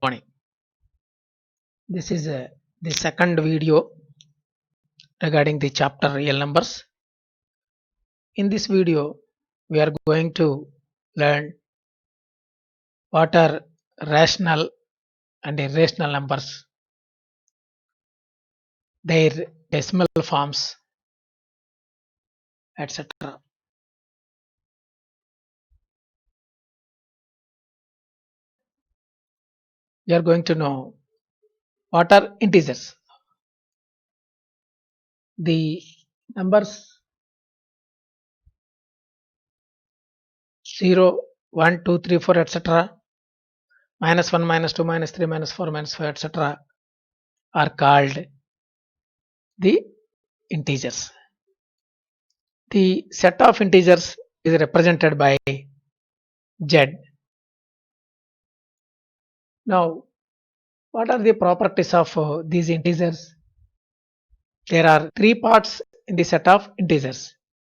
Morning. This is the second video regarding the chapter real numbers. In this video, we are going to learn what are rational and irrational numbers, their decimal forms, etc. We are going to know what are integers. The numbers 0, 1, 2, 3, 4, etc. minus 1, minus 2, minus 3, minus 4, minus 5, etc. are called the integers. The set of integers is represented by Z. Now, what are the properties of these integers? There are three parts in the set of integers.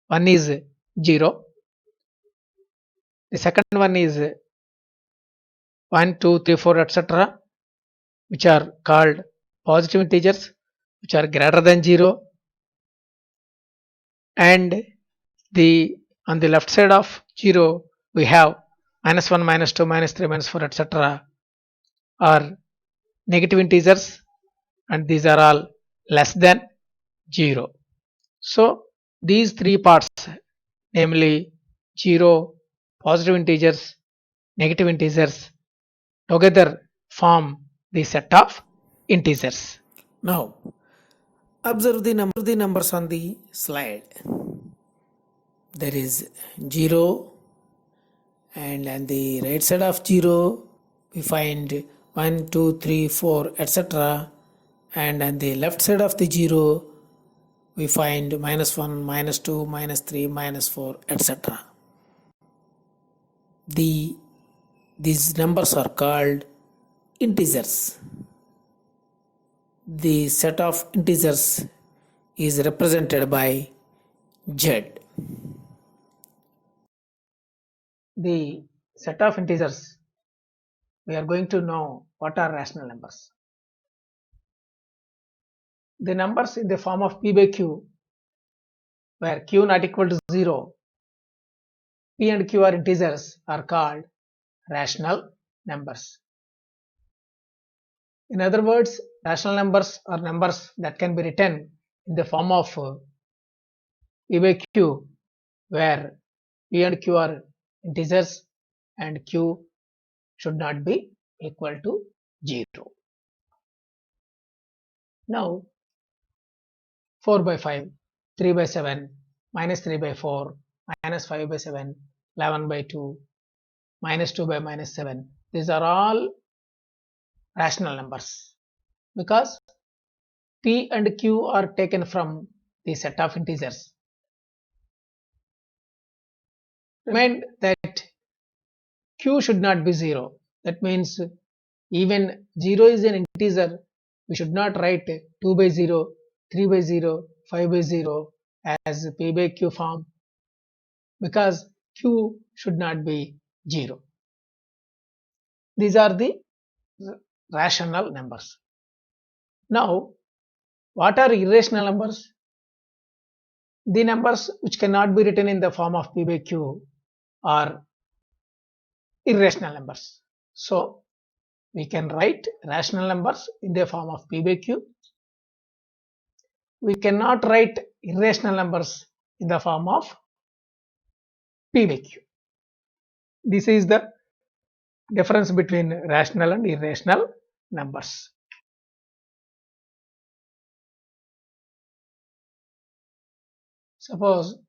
One is 0, the second one is 1, 2, 3, 4, etc., which are called positive integers, which are greater than 0, and the on the left side of 0 we have minus 1, minus 2, minus 3, minus 4, etc. are negative integers, and these are all less than 0. So these three parts, namely 0, positive integers, negative integers, together form the set of integers. Now, observe the numbers on the slide. There is 0, and on the right side of 0 we find 1, 2, 3, 4, etc. And on the left side of the 0 we find minus 1, minus 2, minus 3, minus 4, etc. These numbers are called integers. The set of integers is represented by Z. The set of integers, we are going to know what are rational numbers. The numbers in the form of p by q, where q not equal to 0, p and q are integers, are called rational numbers. In other words, rational numbers are numbers that can be written in the form of p by q, where p and q are integers and q should not be equal to 0. Now, 4 by 5, 3 by 7, minus 3 by 4, minus 5 by 7, 11 by 2, minus 2 by minus 7. These are all rational numbers because p and q are taken from the set of integers. Remind that q should not be 0. That means even 0 is an integer, we should not write 2 by 0, 3 by 0, 5 by 0 as p by q form because q should not be 0. These are the rational numbers. Now, what are irrational numbers? The numbers which cannot be written in the form of p by q are irrational numbers. So, we can write rational numbers in the form of p by q. We cannot write irrational numbers in the form of p by q. This is the difference between rational and irrational numbers. Suppose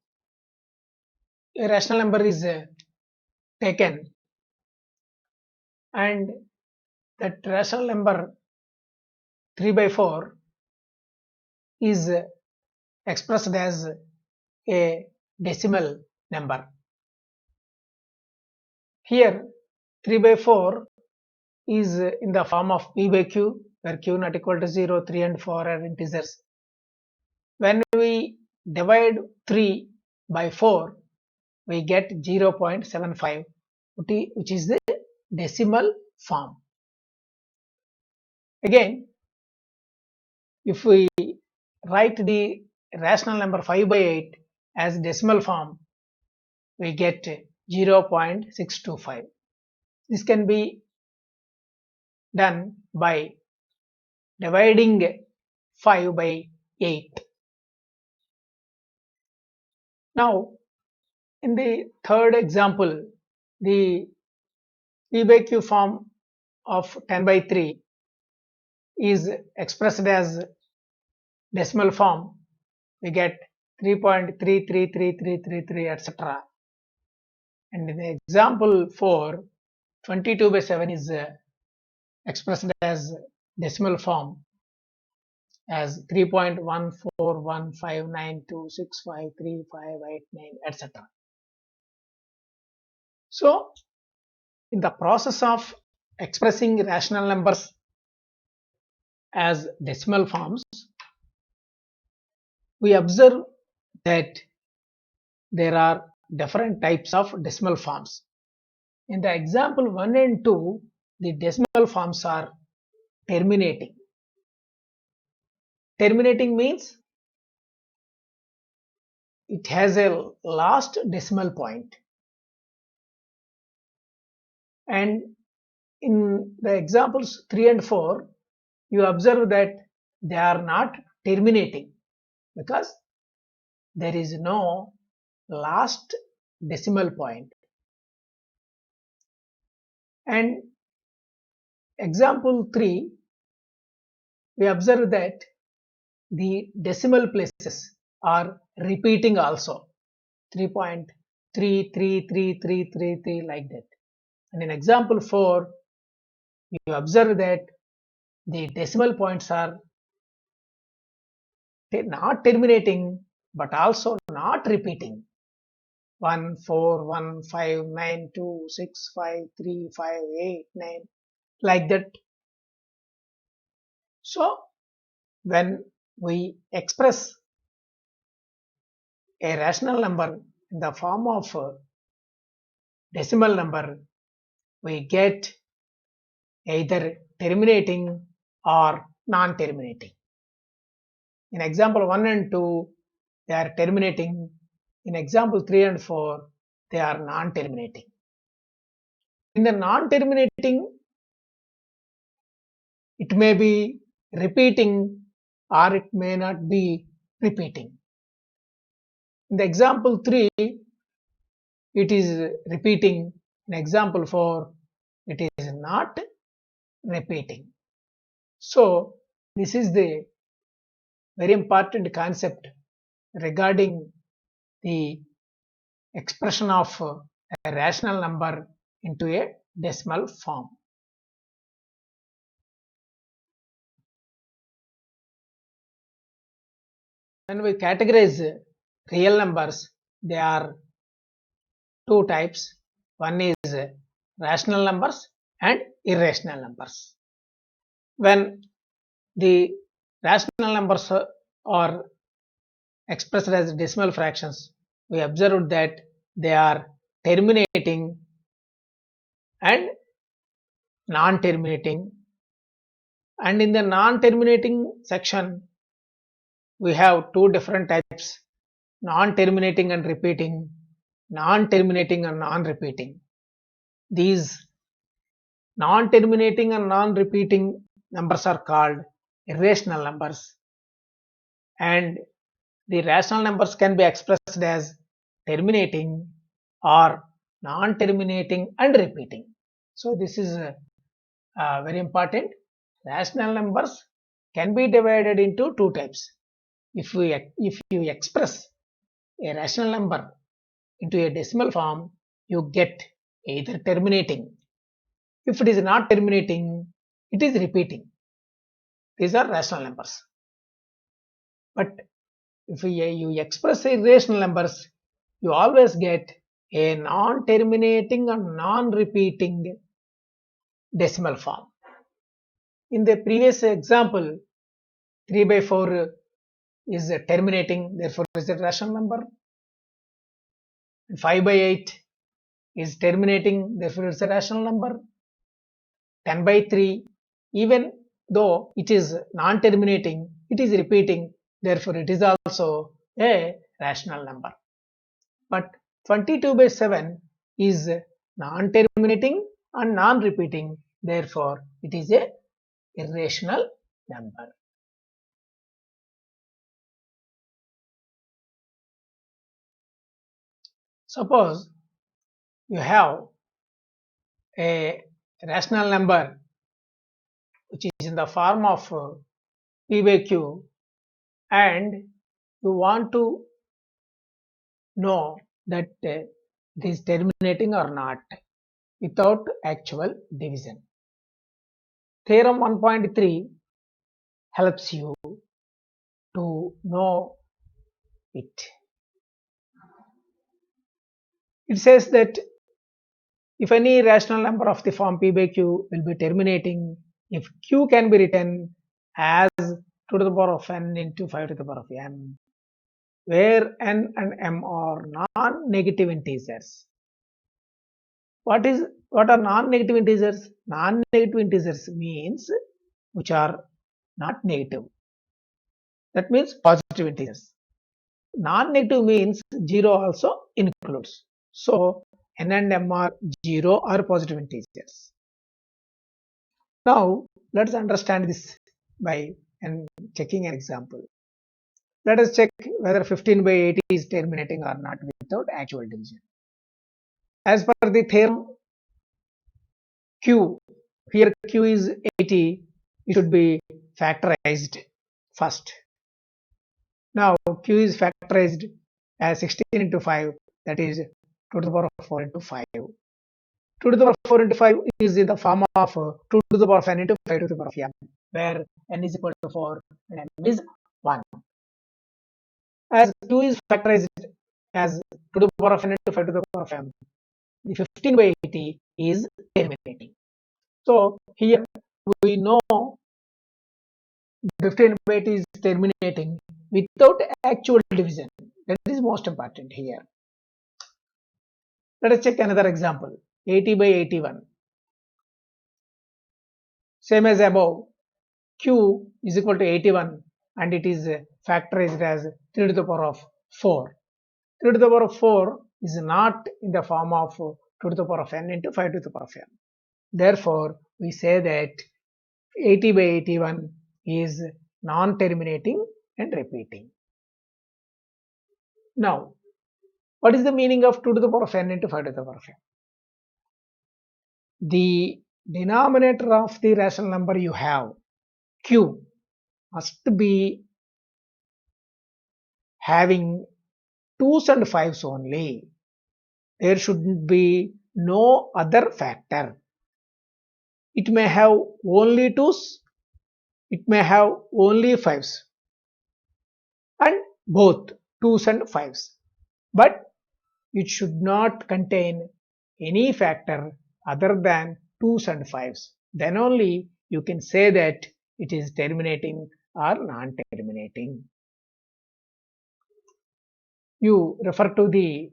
a rational number is taken and that rational number 3 by 4 is expressed as a decimal number. Here 3 by 4 is in the form of p by q, where q not equal to 0, 3 and 4 are integers. When we divide 3 by 4, we get 0.75, which is the decimal form. Again, if we write the rational number 5 by 8 as decimal form, we get 0.625. This can be done by dividing 5 by 8. Now, in the third example, the P by Q form of 10 by 3 is expressed as decimal form. We get 3.333333, etc. And in the example 4, 22 by 7 is expressed as decimal form as 3.141592653589, etc. So, in the process of expressing rational numbers as decimal forms, we observe that there are different types of decimal forms. In the example 1 and 2, the decimal forms are terminating. Terminating means it has a last decimal point. And in the examples 3 and 4, you observe that they are not terminating because there is no last decimal point. And example 3, we observe that the decimal places are repeating also 3.33333 like that. And in example 4, you observe that the decimal points are not terminating but also not repeating 14159265358 9 like that. So when we express a rational number in the form of decimal number, we get either terminating or non-terminating. In example 1 and 2, they are terminating. In example 3 and 4, they are non-terminating. In the non-terminating, it may be repeating or it may not be repeating. In the example 3, it is repeating. In example 4, it is not repeating. So, this is the very important concept regarding the expression of a rational number into a decimal form. When we categorize real numbers, there are two types. One is rational numbers and irrational numbers. When the rational numbers are expressed as decimal fractions, we observed that they are terminating and non-terminating. And in the non-terminating section, we have two different types: non-terminating and repeating, non-terminating and non-repeating. These non-terminating and non-repeating numbers are called irrational numbers, and the rational numbers can be expressed as terminating or non-terminating and repeating. So this is very important. Rational numbers can be divided into two types. If you express a rational number into a decimal form, you get either terminating. If it is not terminating, it is repeating. These are rational numbers. But if you express irrational numbers, you always get a non-terminating and non-repeating decimal form. In the previous example, 3 by 4 is terminating, therefore is a rational number. 5 by 8 is terminating, therefore it's a rational number. 10 by 3, even though it is non-terminating, it is repeating, therefore it is also a rational number. But 22 by 7 is non-terminating and non-repeating, therefore it is a irrational number. Suppose you have a rational number which is in the form of p by q, and you want to know that it is terminating or not without actual division. Theorem 1.3 helps you to know it. It says that if any rational number of the form p by q will be terminating if q can be written as 2 to the power of n into 5 to the power of m, where n and m are non-negative integers. What are non-negative integers? Non-negative integers means which are not negative. That means positive integers. Non-negative means 0 also includes. So n and m are 0 or positive integers. Now let's understand this by checking an example. Let us check whether 15 by 80 is terminating or not without actual division. As per the theorem q, here q is 80, it should be factorized first. Now q is factorized as 16 into 5, that is 2 to the power of 4 into 5. 2 to the power of 4 into 5 is in the form of 2 to the power of n into 5 to the power of m, where n is equal to 4 and m is 1. As q is factorized as 2 to the power of n into 5 to the power of m, the 15 by 80 is terminating. So here we know 15 by 80 is terminating without actual division. That is most important here. Let us check another example. 80 by 81. Same as above, q is equal to 81 and it is factorized as 3 to the power of 4. 3 to the power of 4 is not in the form of 2 to the power of n into 5 to the power of n. Therefore, we say that 80 by 81 is non-terminating and repeating. Now, what is the meaning of 2 to the power of n into 5 to the power of n? The denominator of the rational number you have, q, must be having 2's and 5's only. There should be no other factor. It may have only 2's, it may have only 5's, and both 2's and 5's. But it should not contain any factor other than 2's and 5's. Then only you can say that it is terminating or non-terminating. You refer to the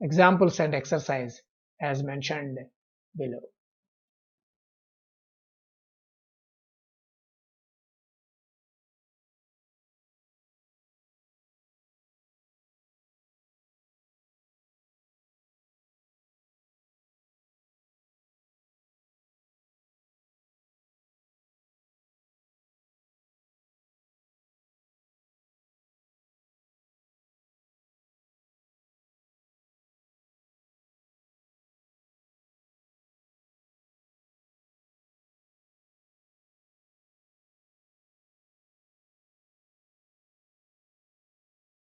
examples and exercise as mentioned below.